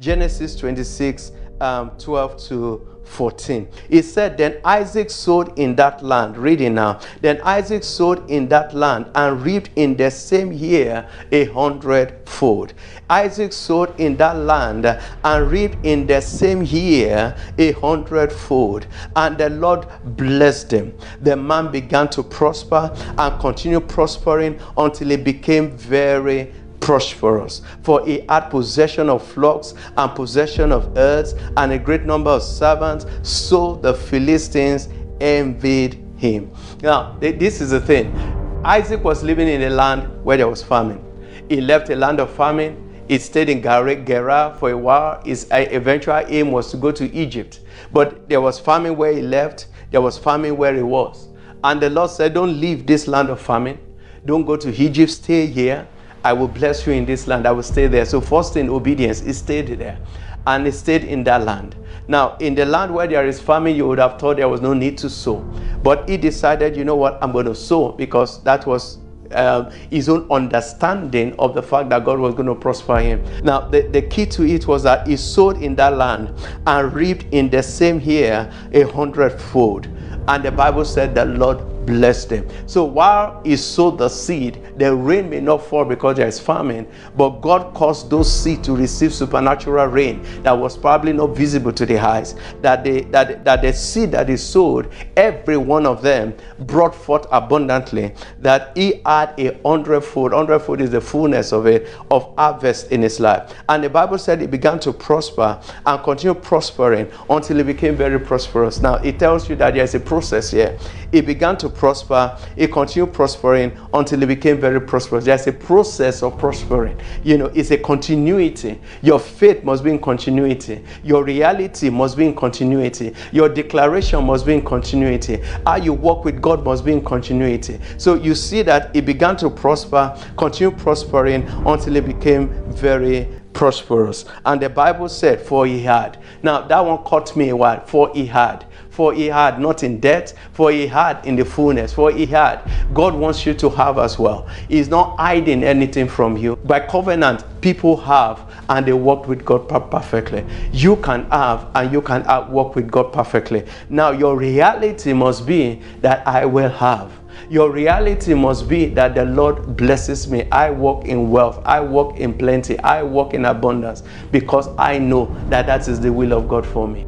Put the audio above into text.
Genesis 26, 12 to 14. It said, then Isaac sowed in that land. Reading now. Then Isaac sowed in that land and reaped in the same year 100-fold. Isaac sowed in that land and reaped in the same year 100-fold. And the Lord blessed him. The man began to prosper and continued prospering until he became very prosperous, for he had possession of flocks and possession of herds and a great number of servants, so the Philistines envied him. Now, this is the thing. Isaac was living in a land where there was famine. He left a land of famine. He stayed in Gerar for a while. His eventual aim was to go to Egypt. But there was famine where he left. There was famine where he was. And the Lord said, don't leave this land of famine. Don't go to Egypt. Stay here. I will bless you in this land. I will stay there. So first in obedience, he stayed there. And he stayed in that land. Now, in the land where there is famine, you would have thought there was no need to sow. But he decided, you know what, I'm going to sow, because that was his own understanding of the fact that God was going to prosper him. Now, the key to it was that he sowed in that land and reaped in the same year 100-fold. And the Bible said the Lord blessed him. So while he sowed the seed, the rain may not fall because there is famine, but God caused those seeds to receive supernatural rain that was probably not visible to the eyes. That the seed that he sowed, every one of them brought forth abundantly. That he had 100-fold. 100-fold is the fullness of it, of harvest in his life. And the Bible said he began to prosper and continue prospering until he became very prosperous. Now it tells you that there's a process here. He began to prosper, he continued prospering until he became very prosperous. There's a process of prospering. It's a continuity. Your faith must be in continuity. Your reality must be in continuity. Your declaration must be in continuity. How you walk with God must be in continuity. So you see that he began to prosper, continued prospering until he became very prosperous. And the Bible said, for he had. Now that one caught me a while. For he had. For he had, not in debt, for he had in the fullness, for he had. God wants you to have as well. He's not hiding anything from you. By covenant, people have and they walk with God perfectly. You can have and you can walk with God perfectly. Now your reality must be that I will have. Your reality must be that the Lord blesses me. I walk in wealth. I walk in plenty. I walk in abundance, because I know that that is the will of God for me.